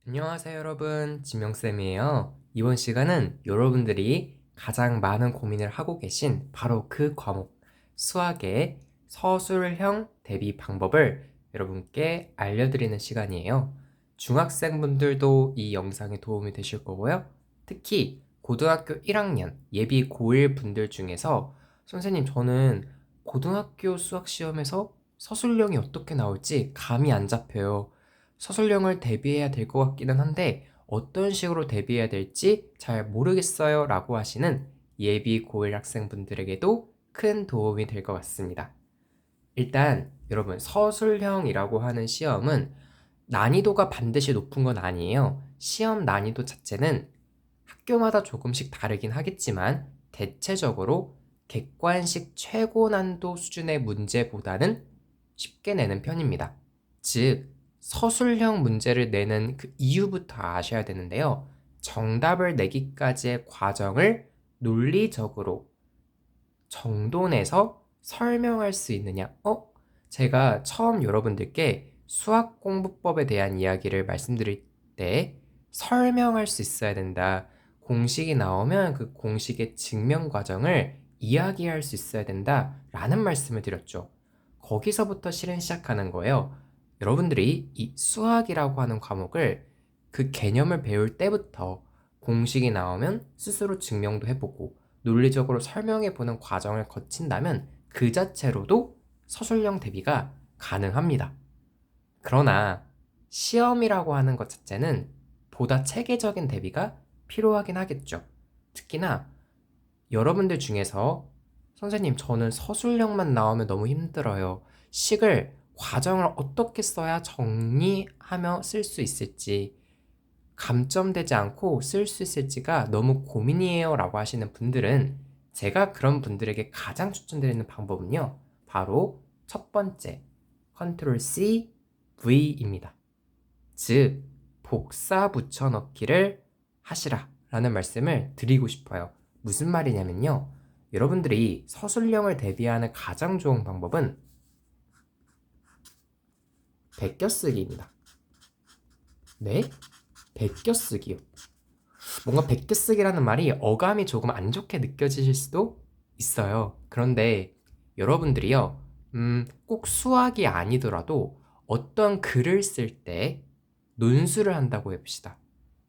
안녕하세요 여러분, 지명쌤이에요. 이번 시간은 여러분들이 가장 많은 고민을 하고 계신 바로 그 과목 수학의 서술형 대비 방법을 여러분께 알려드리는 시간이에요. 중학생분들도 이 영상에 도움이 되실 거고요. 특히 고등학교 1학년 예비 고1 분들 중에서 선생님 저는 고등학교 수학 시험에서 서술형이 어떻게 나올지 감이 안 잡혀요. 서술형을 대비해야 될 것 같기는 한데 어떤 식으로 대비해야 될지 잘 모르겠어요 라고 하시는 예비 고1 학생분들에게도 큰 도움이 될 것 같습니다. 일단 여러분 서술형이라고 하는 시험은 난이도가 반드시 높은 건 아니에요. 시험 난이도 자체는 학교마다 조금씩 다르긴 하겠지만 대체적으로 객관식 최고 난도 수준의 문제보다는 쉽게 내는 편입니다. 즉, 서술형 문제를 내는 그 이유부터 아셔야 되는데요. 정답을 내기까지의 과정을 논리적으로 정돈해서 설명할 수 있느냐? 제가 처음 여러분들께 수학 공부법에 대한 이야기를 말씀드릴 때 설명할 수 있어야 된다. 공식이 나오면 그 공식의 증명 과정을 이야기할 수 있어야 된다. 라는 말씀을 드렸죠. 거기서부터 실행 시작하는 거예요. 여러분들이 이 수학이라고 하는 과목을 그 개념을 배울 때부터 공식이 나오면 스스로 증명도 해보고 논리적으로 설명해보는 과정을 거친다면 그 자체로도 서술형 대비가 가능합니다. 그러나 시험이라고 하는 것 자체는 보다 체계적인 대비가 필요하긴 하겠죠. 특히나 여러분들 중에서 선생님 저는 서술형만 나오면 너무 힘들어요. 식을 과정을 어떻게 써야 정리하며 쓸 수 있을지 감점되지 않고 쓸 수 있을지가 너무 고민이에요 라고 하시는 분들은 제가 그런 분들에게 가장 추천드리는 방법은요, 바로 첫 번째 컨트롤 C, V입니다. 즉 복사 붙여넣기를 하시라 라는 말씀을 드리고 싶어요. 무슨 말이냐면요, 여러분들이 서술형을 대비하는 가장 좋은 방법은 베껴쓰기입니다. 네? 베껴쓰기요. 뭔가 베껴쓰기라는 말이 어감이 조금 안 좋게 느껴지실 수도 있어요. 그런데 여러분들이요, 꼭 수학이 아니더라도 어떤 글을 쓸 때 논술을 한다고 해봅시다.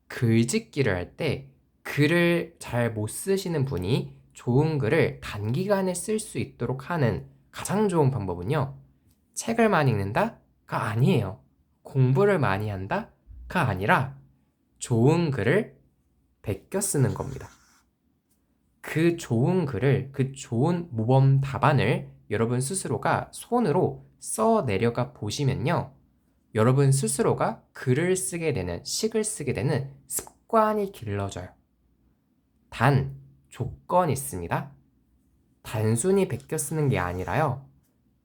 글짓기를 할 때 글을 잘 못 쓰시는 분이 좋은 글을 단기간에 쓸 수 있도록 하는 가장 좋은 방법은요, 책을 많이 읽는다가 아니에요. 공부를 많이 한다가 아니라 좋은 글을 베껴 쓰는 겁니다. 그 좋은 글을, 그 좋은 모범 답안을 여러분 스스로가 손으로 써 내려가 보시면요, 여러분 스스로가 글을 쓰게 되는, 식을 쓰게 되는 습관이 길러져요. 단, 조건이 있습니다. 단순히 베껴 쓰는 게 아니라요,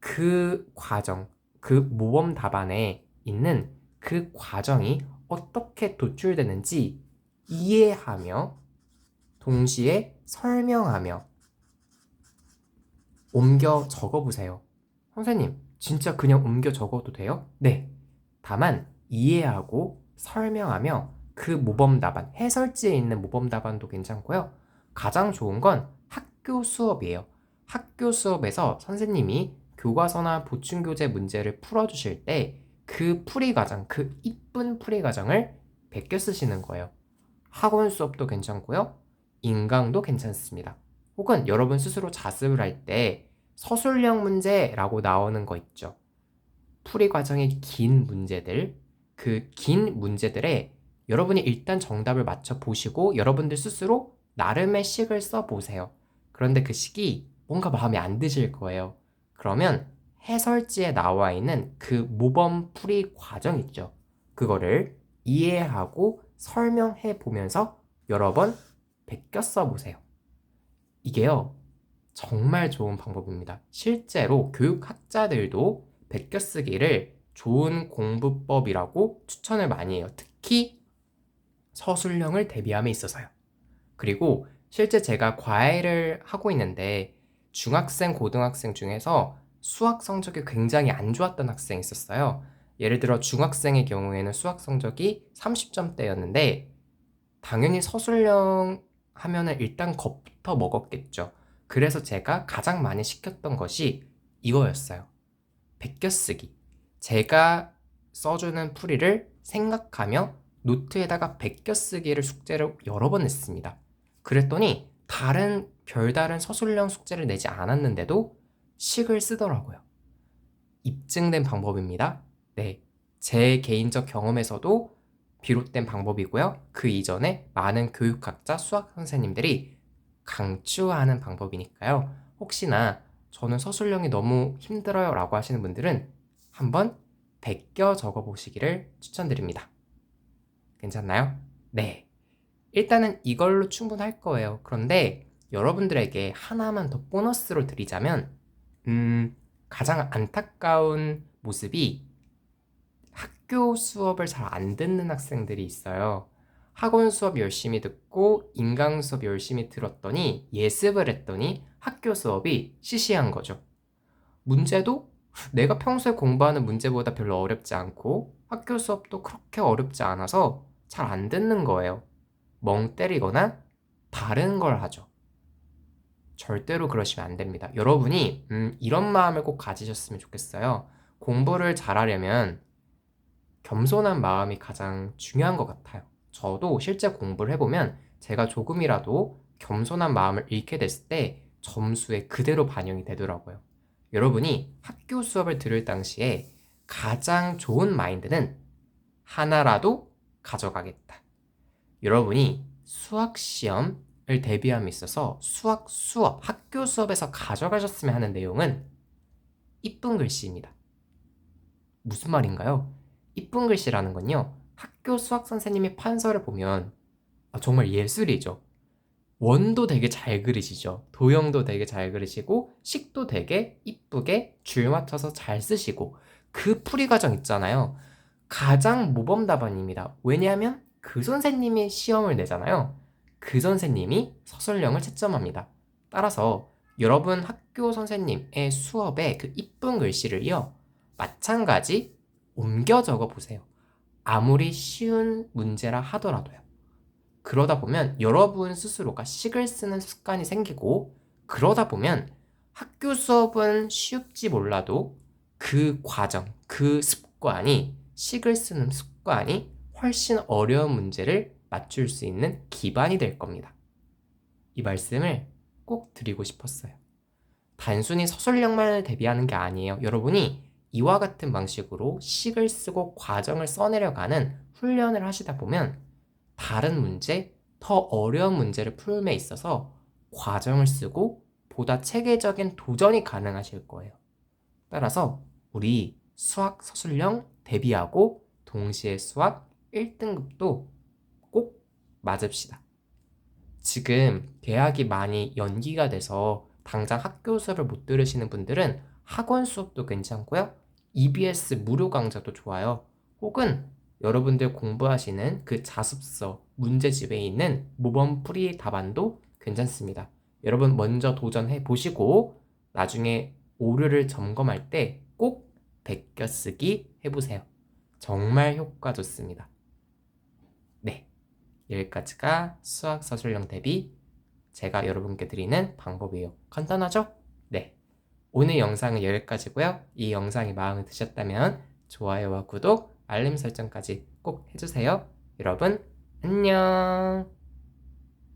그 과정, 그 모범 답안에 있는 그 과정이 어떻게 도출되는지 이해하며 동시에 설명하며 옮겨 적어보세요. 선생님, 진짜 그냥 옮겨 적어도 돼요? 네. 다만 이해하고 설명하며 그 모범 답안, 해설지에 있는 모범 답안도 괜찮고요. 가장 좋은 건 학교 수업이에요. 학교 수업에서 선생님이 교과서나 보충교재 문제를 풀어주실 때 그 풀이 과정, 그 이쁜 풀이 과정을 베껴 쓰시는 거예요. 학원 수업도 괜찮고요. 인강도 괜찮습니다. 혹은 여러분 스스로 자습을 할 때 서술형 문제라고 나오는 거 있죠. 풀이 과정의 긴 문제들, 그 긴 문제들에 여러분이 일단 정답을 맞춰 보시고 여러분들 스스로 나름의 식을 써 보세요. 그런데 그 식이 뭔가 마음에 안 드실 거예요. 그러면 해설지에 나와 있는 그 모범 풀이 과정 있죠. 그거를 이해하고 설명해 보면서 여러 번 베껴 써 보세요. 이게요, 정말 좋은 방법입니다. 실제로 교육학자들도 베껴쓰기를 좋은 공부법이라고 추천을 많이 해요. 특히 서술형을 대비함에 있어서요. 그리고 실제 제가 과외를 하고 있는데 중학생, 고등학생 중에서 수학 성적이 굉장히 안 좋았던 학생이 있었어요. 예를 들어 중학생의 경우에는 수학 성적이 30점대였는데 당연히 서술형 하면은 일단 겁부터 먹었겠죠. 그래서 제가 가장 많이 시켰던 것이 이거였어요. 베껴쓰기. 제가 써주는 풀이를 생각하며 노트에다가 베껴쓰기를 숙제를 여러 번 냈습니다. 그랬더니 별다른 서술형 숙제를 내지 않았는데도 식을 쓰더라고요. 입증된 방법입니다. 네. 제 개인적 경험에서도 비롯된 방법이고요. 그 이전에 많은 교육학자, 수학 선생님들이 강추하는 방법이니까요. 혹시나 저는 서술형이 너무 힘들어요 라고 하시는 분들은 한번 베껴 적어 보시기를 추천드립니다. 괜찮나요? 네. 일단은 이걸로 충분할 거예요. 그런데 여러분들에게 하나만 더 보너스로 드리자면, 가장 안타까운 모습이 학교 수업을 잘 안 듣는 학생들이 있어요. 학원 수업 열심히 듣고 인강 수업 열심히 들었더니 예습을 했더니 학교 수업이 시시한 거죠. 문제도 내가 평소에 공부하는 문제보다 별로 어렵지 않고 학교 수업도 그렇게 어렵지 않아서 잘 안 듣는 거예요. 멍 때리거나 다른 걸 하죠. 절대로 그러시면 안 됩니다. 여러분이 이런 마음을 꼭 가지셨으면 좋겠어요. 공부를 잘하려면 겸손한 마음이 가장 중요한 것 같아요. 저도 실제 공부를 해보면 제가 조금이라도 겸손한 마음을 잃게 됐을 때 점수에 그대로 반영이 되더라고요. 여러분이 학교 수업을 들을 당시에 가장 좋은 마인드는 하나라도 가져가겠다. 여러분이 수학 시험을 대비함에 있어서 수업, 학교 수업에서 가져가셨으면 하는 내용은 이쁜 글씨입니다. 무슨 말인가요? 이쁜 글씨라는 건요, 학교 수학 선생님이 판서를 보면 정말 예술이죠. 원도 되게 잘 그리시죠. 도형도 되게 잘 그리시고 식도 되게 이쁘게 줄 맞춰서 잘 쓰시고 그 풀이 과정 있잖아요. 가장 모범 답안입니다. 왜냐하면 그 선생님이 시험을 내잖아요. 그 선생님이 서술형을 채점합니다. 따라서 여러분 학교 선생님의 수업에 그 이쁜 글씨를요, 마찬가지 옮겨 적어 보세요. 아무리 쉬운 문제라 하더라도요. 그러다 보면 여러분 스스로가 식을 쓰는 습관이 생기고, 그러다 보면 학교 수업은 쉽지 몰라도 그 과정, 그 습관이, 식을 쓰는 습관이 훨씬 어려운 문제를 맞출 수 있는 기반이 될 겁니다. 이 말씀을 꼭 드리고 싶었어요. 단순히 서술형만을 대비하는 게 아니에요. 여러분이 이와 같은 방식으로 식을 쓰고 과정을 써내려가는 훈련을 하시다 보면 다른 문제, 더 어려운 문제를 풀음에 있어서 과정을 쓰고 보다 체계적인 도전이 가능하실 거예요. 따라서 우리 수학 서술형 대비하고 동시에 수학 1등급도 꼭 맞읍시다. 지금 계약이 많이 연기가 돼서 당장 학교 수업을 못 들으시는 분들은 학원 수업도 괜찮고요. EBS 무료 강좌도 좋아요. 혹은 여러분들 공부하시는 그 자습서 문제집에 있는 모범풀이 답안도 괜찮습니다. 여러분 먼저 도전해 보시고 나중에 오류를 점검할 때 꼭 베껴쓰기 해보세요. 정말 효과 좋습니다. 네, 여기까지가 수학 서술형 대비 제가 여러분께 드리는 방법이에요. 간단하죠? 네. 오늘 영상은 여기까지고요. 이 영상이 마음에 드셨다면 좋아요와 구독, 알림 설정까지 꼭 해주세요. 여러분, 안녕!